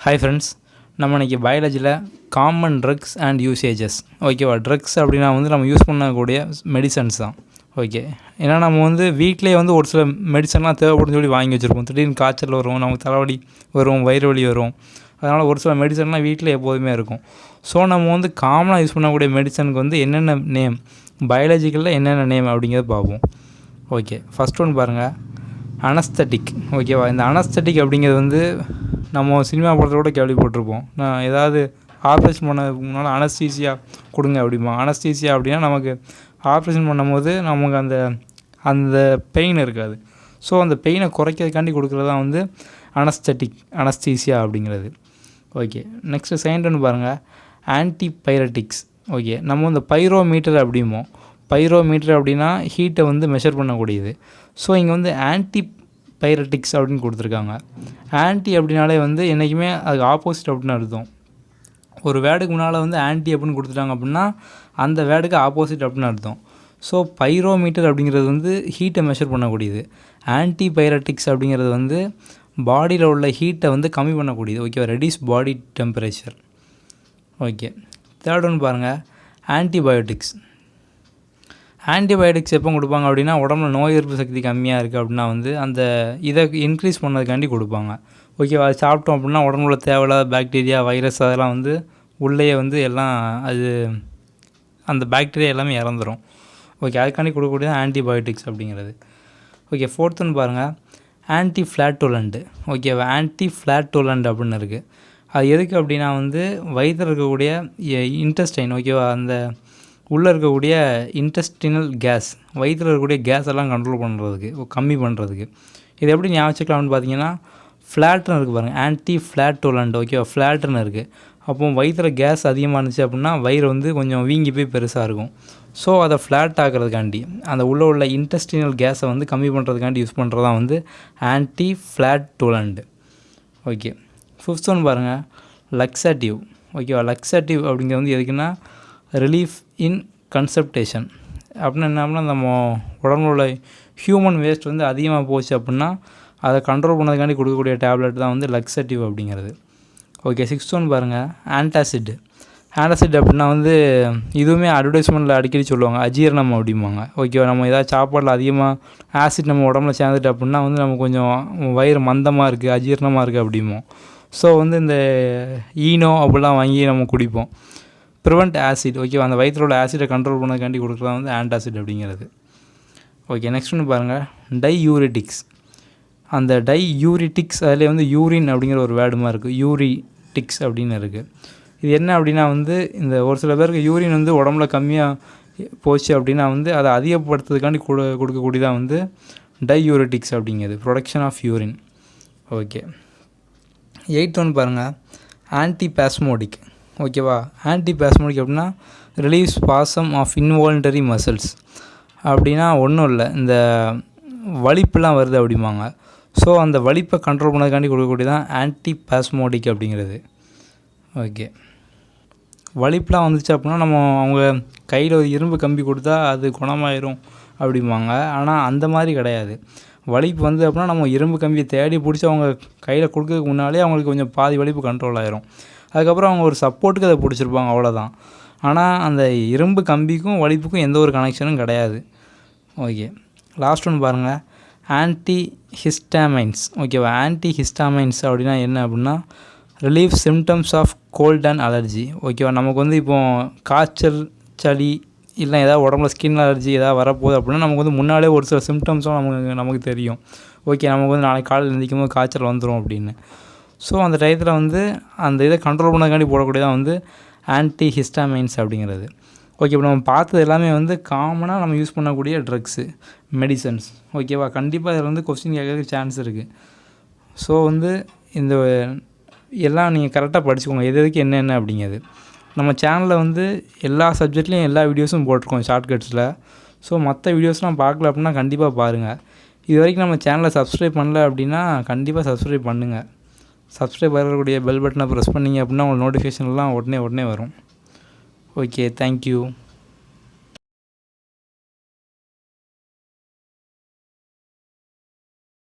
Hi friends, நம்ம இன்றைக்கி பயாலஜியில் common drugs and usages ஓகேவா. ட்ரக்ஸ் அப்படின்னா நம்ம யூஸ் பண்ணக்கூடிய மெடிசன்ஸ் தான். ஓகே, ஏன்னா நம்ம வீட்டிலே ஒரு சில மெடிசன்லாம் தேவைப்படுன்னு சொல்லி வாங்கி வச்சுருப்போம். திடீர்னு காய்ச்சல் வரும், நமக்கு தலைவலி வரும், வயிறு வலி வரும். அதனால் ஒரு சில மெடிசன்லாம் வீட்டில் எப்போதுமே இருக்கும். ஸோ நம்ம காமனாக யூஸ் பண்ணக்கூடிய மெடிசனுக்கு என்னென்ன நேம், பயாலஜிக்கலில் என்னென்ன நேம் அப்படிங்கிறத பார்ப்போம். ஓகே, ஃபஸ்ட் ஒன்று பாருங்கள், அனஸ்தட்டிக். ஓகேவா, இந்த அனஸ்தட்டிக் அப்படிங்கிறது நம்ம சினிமா படத்தில் கூட கேள்விப்பட்டிருப்போம். நான் ஏதாவது ஆப்ரேஷன் பண்ணதுக்கு முன்னால் அனஸ்தீசியா கொடுங்க அப்படிமா. அனஸ்தீசியா அப்படின்னா நமக்கு ஆப்ரேஷன் பண்ணும்போது நமக்கு அந்த பெயின் இருக்காது. ஸோ அந்த பெயினை குறைக்கிறதுக்காண்டி கொடுக்குறது தான் அனஸ்தீசியா அப்படிங்கிறது. ஓகே, நெக்ஸ்ட்டு செகண்ட் ஒன்று பாருங்கள், ஆன்டிபைரட்டிக்ஸ். ஓகே, நம்ம இந்த பைரோமீட்டர் அப்படிமோ. பைரோமீட்டர் அப்படின்னா ஹீட்டை மெஷர் பண்ணக்கூடியது. ஸோ இங்கே ஆன்டிபைரட்டிக்ஸ் அப்படின்னு கொடுத்துருக்காங்க. ஆன்டி அப்படின்னாலே என்றைக்குமே அதுக்கு ஆப்போசிட் அப்படின்னு அர்த்தம். ஒரு வேர்டுக்கு முன்னால் ஆன்டி அப்படின்னு கொடுத்துட்டாங்க அப்படின்னா அந்த வேர்டுக்கு ஆப்போசிட் அப்படின்னு அர்த்தம். ஸோ பைரோமீட்டர் அப்படிங்கிறது ஹீட்டை மெஷர் பண்ணக்கூடியது. ஆன்டிபைரட்டிக்ஸ் அப்படிங்கிறது பாடியில் உள்ள ஹீட்டை கம்மி பண்ணக்கூடியது. ஓகேவா, reduce body temperature. Okay, third ஒன்று பாருங்கள், ஆன்டிபயோட்டிக்ஸ். ஆன்டிபயோட்டிக்ஸ் எப்போ கொடுப்பாங்க அப்படின்னா உடம்புல நோய் எதிர்ப்பு சக்தி கம்மியாக இருக்குது அப்படின்னா அந்த இதை இன்க்ரீஸ் பண்ணதுக்காண்டி கொடுப்பாங்க. ஓகேவா, அது சாப்பிட்டோம் அப்படின்னா உடம்புல தேவையில்லாத பாக்டீரியா, வைரஸ் அதெல்லாம் உள்ளேயே எல்லாம் அது அந்த பாக்டீரியா எல்லாமே இறந்துடும். ஓகே, அதுக்காண்டி கொடுக்கக்கூடியது ஆன்டிபயோட்டிக்ஸ் அப்படிங்கிறது. ஓகே, ஃபோர்த்துன்னு பாருங்கள், ஆன்டிஃப்ளாட்டுலண்ட். ஓகேவா, ஆன்டிஃப்ளாட்டுலண்ட் அப்படின்னு இருக்குது. அது எதுக்கு அப்படின்னா வயிற்றில் இருக்கக்கூடிய இன்டெஸ்டைன். ஓகேவா, அந்த உள்ளே இருக்கக்கூடிய இன்டெஸ்டினல் கேஸ், வயிற்றில் இருக்கக்கூடிய கேஸ் எல்லாம் கண்ட்ரோல் பண்ணுறதுக்கு, கம்மி பண்ணுறதுக்கு. இது எப்படி ஞாபகம் வச்சுக்கலாம்னு பார்த்தீங்கன்னா, ஃப்ளாட்னு இருக்குது பாருங்கள், ஆன்டிஃப்ளாட்டுலண்ட். ஓகேவா, ஃப்ளாட்னு இருக்குது. அப்போ வயிற்றில் கேஸ் அதிகமாக இருந்துச்சு அப்படின்னா வயிறு கொஞ்சம் வீங்கி போய் பெருசாக இருக்கும். ஸோ அதை ஃப்ளாட் ஆகிறதுக்காண்டி, அந்த உள்ளே உள்ள இன்டெஸ்டினல் கேஸை கம்மி பண்ணுறதுக்காண்டி யூஸ் பண்ணுறது தான் ஆன்டிஃப்ளாட்டுலண்ட். ஓகே, ஃபிஃப்த் ஒன் பாருங்கள், லக்ஸாட்டிவ். ஓகேவா, லக்ஸாட்டிவ் அப்படிங்கிறது எதுக்குன்னா ரிலீஃப் இன் கன்சப்டேஷன். அப்படின்னா என்ன அப்படின்னா நம்ம உடம்புல உள்ள ஹியூமன் வேஸ்ட் அதிகமாக போச்சு அப்படின்னா அதை கண்ட்ரோல் பண்ணதுக்காண்டி கொடுக்கக்கூடிய டேப்லெட் தான் லக்ஸாட்டிவ் அப்படிங்கிறது. ஓகே, சிக்ஸ்த் ஒன் பாருங்கள், ஆன்டாசிட். ஆன்டாசிட் அப்படின்னா இதுவுமே அட்வர்டைஸ்மெண்ட்டில் அடிக்கடி சொல்லுவாங்க, அஜீரணம் அப்படிம்பாங்க. ஓகேவா, நம்ம ஏதாவது சாப்பாட்டில் அதிகமாக ஆசிட் நம்ம உடம்புல சேர்ந்துட்டு அப்படின்னா நம்ம கொஞ்சம் வயிறு மந்தமாக இருக்குது, அஜீரணமாக இருக்குது அப்படிம்போம். ஸோ இந்த ஈனோ அப்படிலாம் வாங்கி நம்ம குடிப்போம். Prevent acid. ஓகேவா, அந்த வயிற்றில் உள்ள ஆசிடை கண்ட்ரோல் பண்ணதுக்காண்டி கொடுக்குறது ஆன்டாசிட் அப்படிங்கிறது. ஓகே, நெக்ஸ்ட் ஒன்று பாருங்கள், டையூரிட்டிக்ஸ். அந்த டையூரிட்டிக்ஸ் அதில் யூரின் அப்படிங்கிற ஒரு வேர்டுமா இருக்குது, யூரிட்டிக்ஸ் அப்படின்னு இருக்குது. இது என்ன அப்படின்னா இந்த ஒரு சில பேருக்கு யூரின் உடம்புல கம்மியாக போச்சு அப்படின்னா அதை அதிகப்படுத்துறதுக்காண்டி கொடுக்கக்கூடியதான் டையூரிட்டிக்ஸ் அப்படிங்கிறது, production of urine. Okay, eight ஒன்று பாருங்கள், ஆன்டிபாஸ்மோடிக். ஓகேவா, ஆன்டிபாஸ்மோடிக் அப்படின்னா relieve spasm of involuntary muscles. அப்படின்னா ஒன்றும் இல்லை, இந்த வலிப்புலாம் வருது அப்படிம்பாங்க. ஸோ அந்த வலிப்பை கண்ட்ரோல் பண்ணதுக்காண்டி கொடுக்கக்கூடியதான் ஆன்டிபாஸ்மோடிக் அப்படிங்கிறது. ஓகே, வலிப்புலாம் வந்துச்சு அப்படின்னா அவங்க கையில் ஒரு இரும்பு கம்பி கொடுத்தா அது குணமாயிரும் அப்படிம்பாங்க. ஆனால் அந்த மாதிரி கிடையாது. வலிப்பு அப்படின்னா நம்ம இரும்பு கம்பியை தேடி பிடிச்சி அவங்க கையில் கொடுக்கறதுக்கு முன்னாலே அவங்களுக்கு கொஞ்சம் பாதி வலிப்பு கண்ட்ரோல் ஆயிரும். அதுக்கப்புறம் அவங்க ஒரு சப்போர்ட்டுக்கு அதை பிடிச்சிருப்பாங்க, அவ்வளோதான். ஆனால் அந்த இரும்பு கம்பிக்கும் வலிப்புக்கும் எந்த ஒரு கனெக்ஷனும் கிடையாது. ஓகே, லாஸ்ட் ஒன்று பாருங்கள், ஆன்டிஹிஸ்டாமைன்ஸ். ஓகேவா, ஆன்டிஹிஸ்டாமைன்ஸ் அப்படின்னா என்ன அப்படின்னா relief symptoms of cold and allergy. ஓகேவா, நமக்கு இப்போது காய்ச்சல், சளி இல்லை ஏதாவது உடம்புல ஸ்கின் அலர்ஜி ஏதாவது வரப்போகுது அப்படின்னா நமக்கு முன்னாலே ஒரு சில சிம்டம்ஸும் நமக்கு தெரியும். ஓகே, நமக்கு நாளைக்கு காலையில் எழுந்திரிக்கும் போது காய்ச்சல் வந்துடும் அப்படின்னு. ஸோ அந்த டயத்தில் அந்த இதை கண்ட்ரோல் பண்ணதுக்காண்டி போடக்கூடியதான் ஆன்டிஹிஸ்டாமைன்ஸ் அப்படிங்கிறது. ஓகே, இப்போ நம்ம பார்த்தது எல்லாமே காமனாக நம்ம யூஸ் பண்ணக்கூடிய ட்ரக்ஸு, மெடிசன்ஸ். ஓகேவா, கண்டிப்பாக இதில் கொஸ்டின் கேட்கறதுக்கு சான்ஸ் இருக்குது. ஸோ இந்த எல்லாம் நீங்கள் கரெக்டாக படிச்சுக்கோங்க, எதுக்கு என்னென்ன அப்படிங்கிறது. நம்ம சேனலில் எல்லா சப்ஜெக்ட்லேயும் எல்லா வீடியோஸும் போட்டிருக்கோம் ஷார்ட்கட்ஸில். ஸோ மற்ற வீடியோஸ்லாம் பார்க்கல அப்படின்னா கண்டிப்பாக பாருங்கள். இது வரைக்கும் நம்ம சேனலை சப்ஸ்கிரைப் பண்ணல அப்படின்னா கண்டிப்பாக சப்ஸ்கிரைப் பண்ணுங்கள். சப்ஸ்கிரைப் பண்ணக்கூடிய பெல் பட்டனை ப்ரெஸ் பண்ணிங்க அப்படின்னா உங்களுக்கு நோட்டிஃபிகேஷன்லாம் உடனே வரும். Okay, thank you.